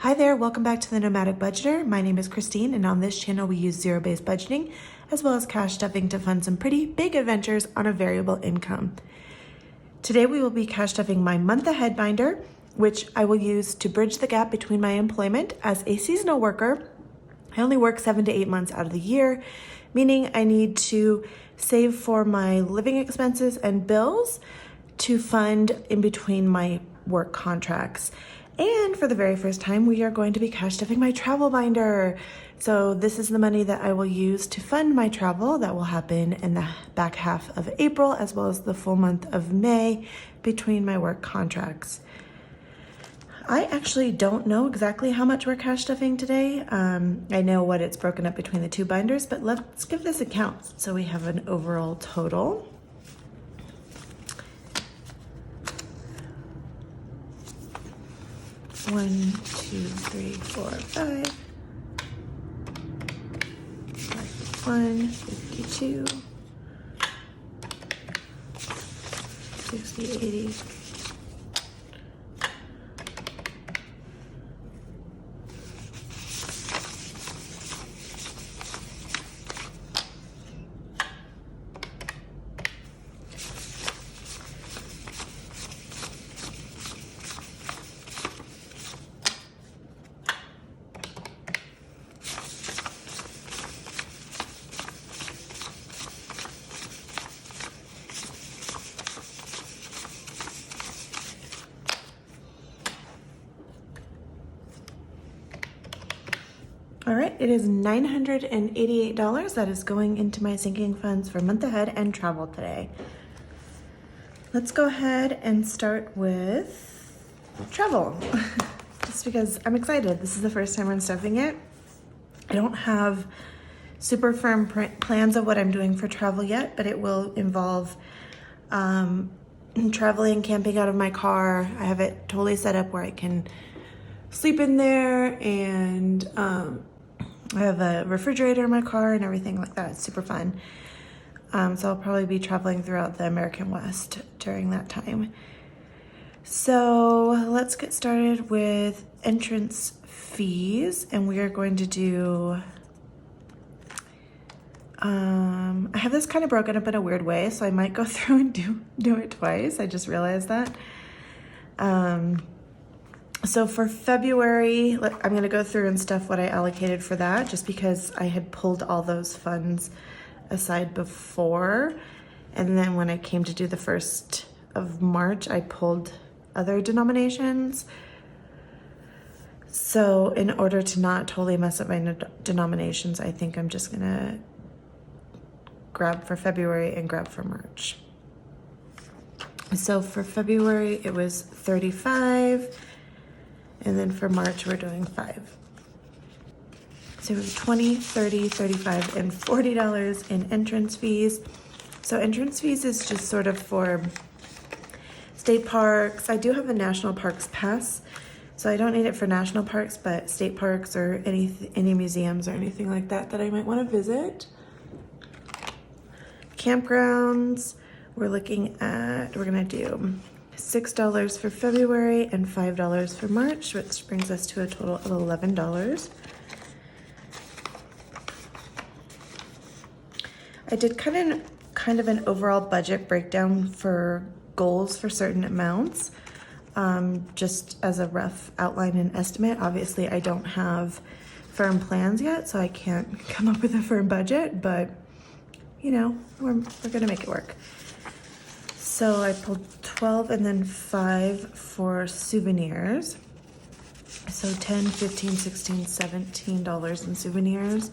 Hi there, welcome back to the Nomadic Budgeter. My name is Christine, and on this channel we use zero-based budgeting as well as cash stuffing to fund some pretty big adventures on a variable income. Today we will be cash stuffing my month ahead binder, which I will use to bridge the gap between my employment as a seasonal worker. I only work 7 to 8 months out of the year, meaning I need to save for my living expenses and bills to fund in between my work contracts. And for the very first time, we are going to be cash stuffing my travel binder. So this is the money that I will use to fund my travel that will happen in the back half of April, as well as the full month of May between my work contracts. I actually don't know exactly how much we're cash stuffing today. I know what it's broken up between the two binders, but let's give this a count so we have an overall total. One, two, three, four, five. 51, 52, 60, 80. All right, it is $988 that is going into my sinking funds for month ahead and travel today. Let's go ahead and start with travel, just because I'm excited. This is the first time I'm stuffing it. I don't have super firm plans of what I'm doing for travel yet, but it will involve traveling, camping out of my car. I have it totally set up where I can sleep in there, and I have a refrigerator in my car and everything like that. It's super fun. So I'll probably be traveling throughout the American West during that time. So let's get started with entrance fees, and we are going to do, I have this kind of broken up in a weird way, so I might go through and do it twice. I just realized that. So for February, I'm going to go through and stuff what I allocated for that, just because I had pulled all those funds aside before. And then when I came to do the 1st of March, I pulled other denominations. So in order to not totally mess up my denominations, I think I'm just going to grab for February and grab for March. So for February, it was 35. And then for March, we're doing 5. So we have 20, 30, 35, and $40 in entrance fees. So entrance fees is just sort of for state parks. I do have a national parks pass, so I don't need it for national parks, but state parks or any museums or anything like that I might want to visit. Campgrounds, we're gonna do $6 for February and $5 for March, which brings us to a total of $11. I did kind of an overall budget breakdown for goals for certain amounts, just as a rough outline and estimate. Obviously, I don't have firm plans yet, so I can't come up with a firm budget, but you know, we're gonna make it work. So I pulled 12 and then 5 for souvenirs. So 10, 15, 16, $17 in souvenirs.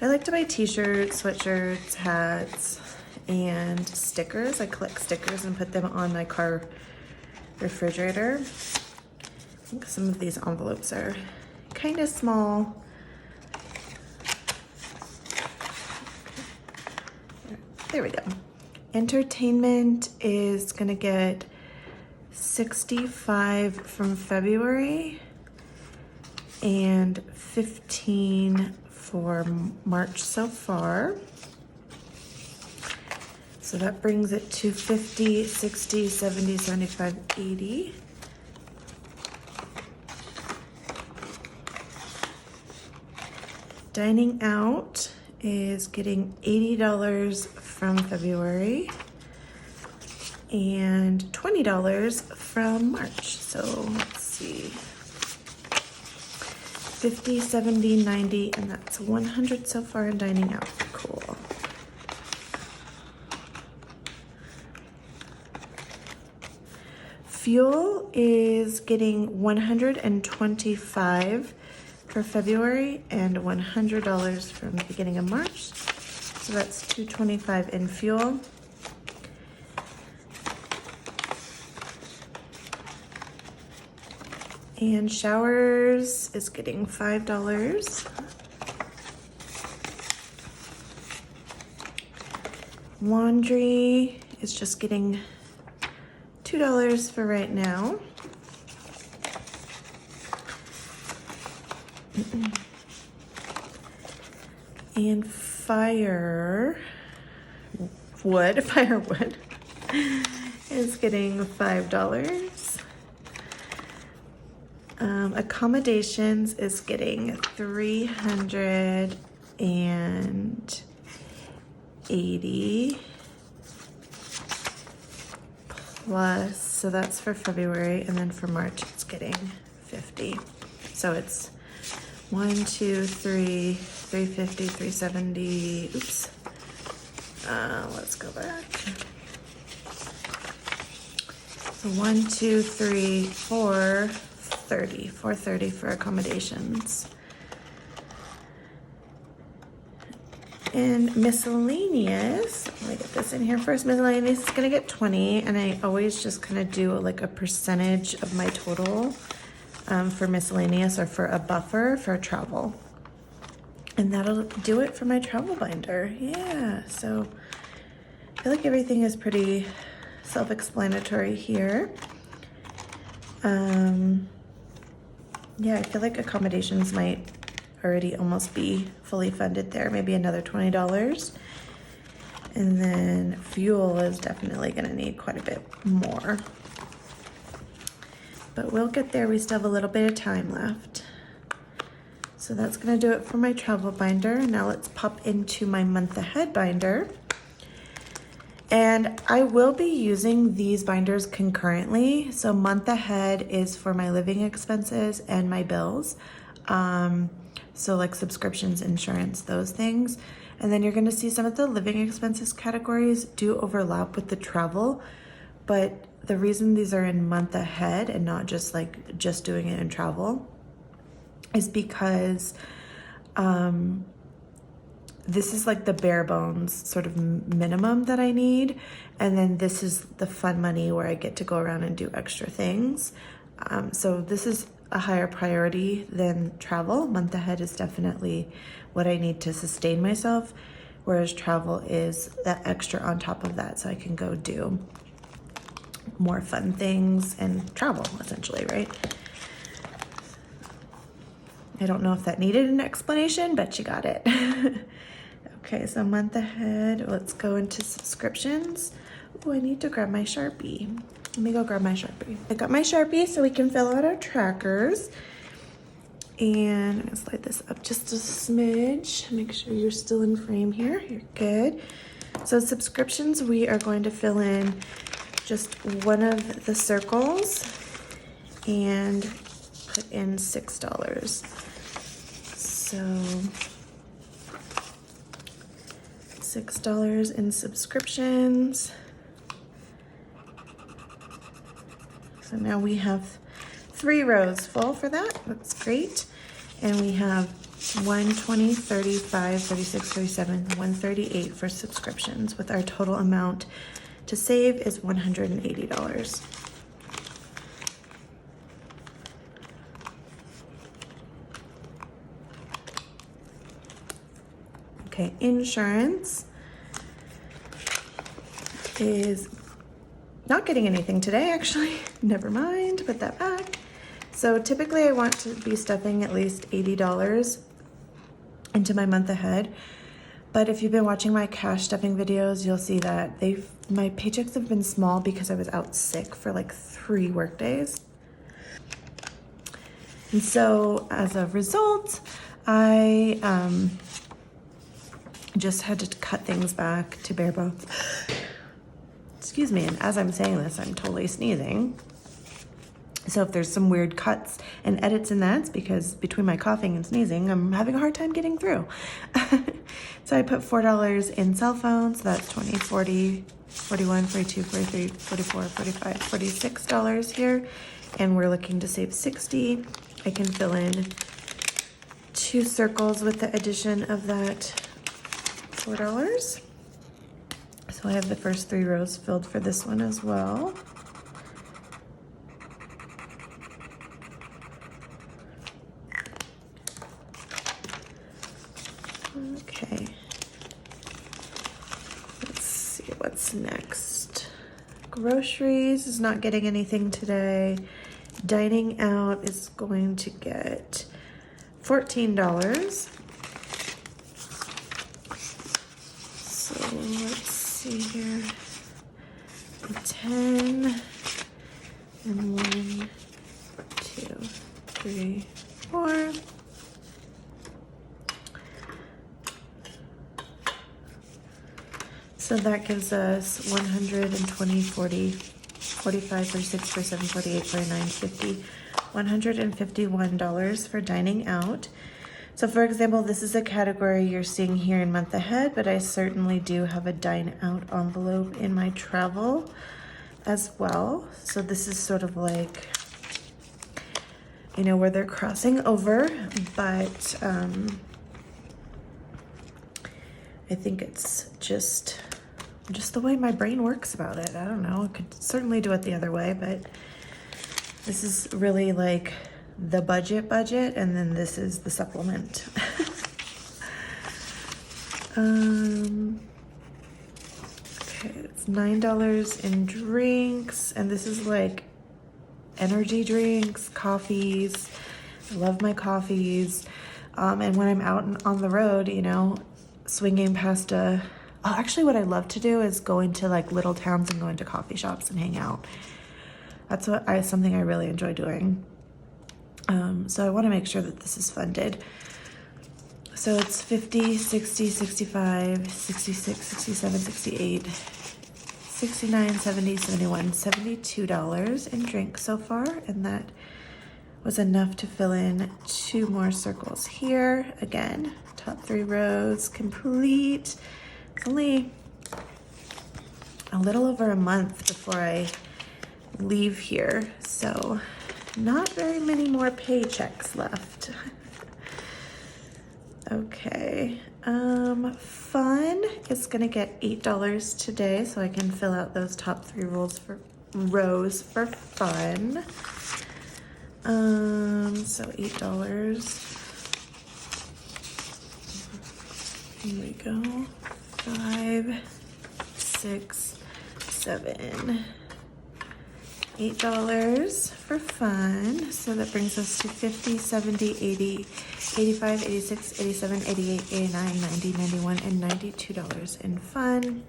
I like to buy t-shirts, sweatshirts, hats, and stickers. I collect stickers and put them on my car refrigerator. I think some of these envelopes are kind of small. There we go. Entertainment is gonna get 65 from February and 15 for March so far. So that brings it to 50, 60, 70, 75, 80. Dining out is getting $80 from February and $20 from March. So let's see, 50, 70, 90, and that's 100 so far in dining out. Cool. Fuel is getting $125 for February and $100 from the beginning of March. So that's $225 in fuel. And showers is getting $5. Laundry is just getting $2 for right now. And firewood is getting $5. Accommodations is getting $380 plus, so that's for February, and then for March it's getting $50. So it's 1, 2, 3, 350, 370. Oops. Let's go back. So 1, 2, 3, 4, 30. 430 for accommodations. And miscellaneous, let me get this in here first. Miscellaneous is gonna get 20, and I always just kind of do like a percentage of my total for miscellaneous or for a buffer for travel. And that'll do it for my travel binder. Yeah, so I feel like everything is pretty self-explanatory here. Yeah, I feel like accommodations might already almost be fully funded there, maybe another $20. And then fuel is definitely gonna need quite a bit more. But we'll get there, we still have a little bit of time left. So that's gonna do it for my travel binder. Now let's pop into my month ahead binder. And I will be using these binders concurrently. So month ahead is for my living expenses and my bills. So like subscriptions, insurance, those things. And then you're gonna see some of the living expenses categories do overlap with the travel. But the reason these are in month ahead and not just doing it in travel is because this is like the bare bones sort of minimum that I need. And then this is the fun money where I get to go around and do extra things. So this is a higher priority than travel. Month ahead is definitely what I need to sustain myself, whereas travel is that extra on top of that, so I can go do more fun things and travel, essentially, right? I don't know if that needed an explanation, but you got it. Okay, so month ahead, let's go into subscriptions. Oh, I need to grab my Sharpie. Let me go grab my Sharpie. I got my Sharpie so we can fill out our trackers. And I'm gonna slide this up just a smidge. Make sure you're still in frame here. You're good. So subscriptions, we are going to fill in just one of the circles and put in $6. So $6 in subscriptions. So now we have 3 rows full for that. That's great. And we have 120, 35, 36, 37, 138 for subscriptions, with our total amount to save is $180. Okay, insurance is not getting anything today, actually. Never mind, put that back. So typically I want to be stuffing at least $80 into my month ahead. But if you've been watching my cash stuffing videos, you'll see that my paychecks have been small because I was out sick for like 3 work days. And so as a result, I just had to cut things back to bare bones. Excuse me, and as I'm saying this, I'm totally sneezing. So if there's some weird cuts and edits in that, it's because between my coughing and sneezing, I'm having a hard time getting through. So I put $4 in cell phones. So that's 20, 40, 41, 42, 43, 44, 45, $46 here. And we're looking to save 60. I can fill in 2 circles with the addition of that $4. So I have the first 3 rows filled for this one as well. Okay, let's see what's next. Groceries is not getting anything today. Dining out is going to get $14. So let's see here. 10 and 1, 2, 3, 4. So that gives us 120, 40, 45, 46, 47, 48, 49, 50, $151 for dining out. So for example, this is a category you're seeing here in month ahead, but I certainly do have a dine out envelope in my travel as well. So this is sort of like, you know, where they're crossing over, but I think it's just the way my brain works about it. I don't know, I could certainly do it the other way, but this is really like the budget, and then this is the supplement. Okay, it's $9 in drinks, and this is like energy drinks, coffees. I love my coffees. And when I'm out on the road, you know, swinging past actually what I love to do is go into like little towns and go into coffee shops and hang out. That's something I really enjoy doing. So I want to make sure that this is funded. So it's 50, 60, 65, 66, 67, 68, 69, 70, 71, $72 in drinks so far, and that was enough to fill in 2 more circles here. Again, top 3 rows complete. It's only a little over a month before I leave here, so not very many more paychecks left. Okay, fun is gonna get $8 today, so I can fill out those top 3 rows for fun. So $8. Here we go. 5, 6, 7. $8 for fun. So that brings us to 50, 70, 80, 85, 86, 87, 88, 89, 90, 91, and $92 in fun.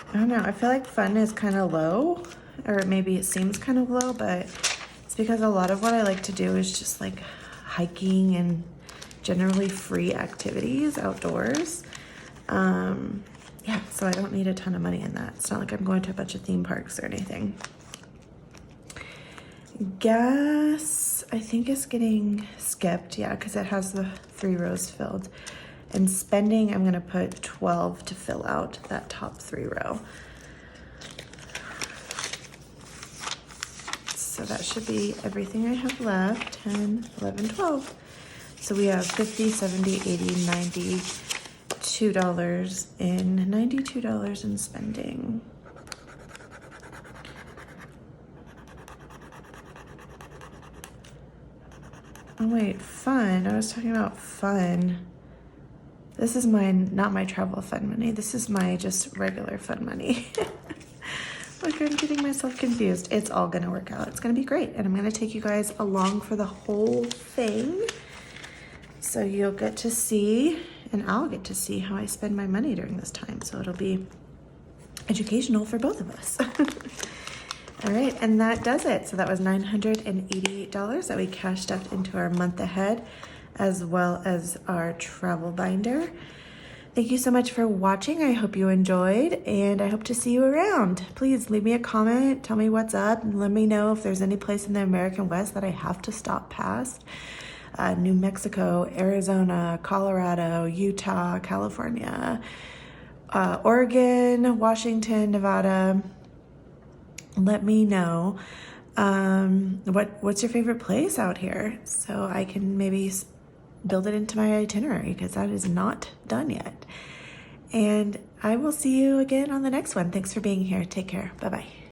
I don't know, I feel like fun is kind of low, or maybe it seems kind of low, but it's because a lot of what I like to do is just like hiking and generally free activities outdoors. Yeah, so I don't need a ton of money in that. It's not like I'm going to a bunch of theme parks or anything. Gas, I think, is getting skipped, yeah, because it has the 3 rows filled. And spending, I'm gonna put 12 to fill out that top 3 row. So that should be everything I have left, 10, 11, 12. So we have 50, 70, 80, 90, $92 in spending. Oh wait, fun, I was talking about fun. This is not my travel fund money. This is my just regular fund money. Look, I'm getting myself confused. It's all gonna work out. It's gonna be great. And I'm gonna take you guys along for the whole thing. So you'll get to see, and I'll get to see how I spend my money during this time. So it'll be educational for both of us. All right, and that does it. So that was $988 that we cash stuffed into our month ahead, as well as our travel binder. Thank you so much for watching. I hope you enjoyed, and I hope to see you around. Please leave me a comment, tell me what's up, and let me know if there's any place in the American West that I have to stop past. New Mexico, Arizona, Colorado, Utah, California, Oregon, Washington, Nevada. Let me know what's your favorite place out here, so I can maybe build it into my itinerary, because that is not done yet. And I will see you again on the next one. Thanks for being here. Take care. Bye-bye.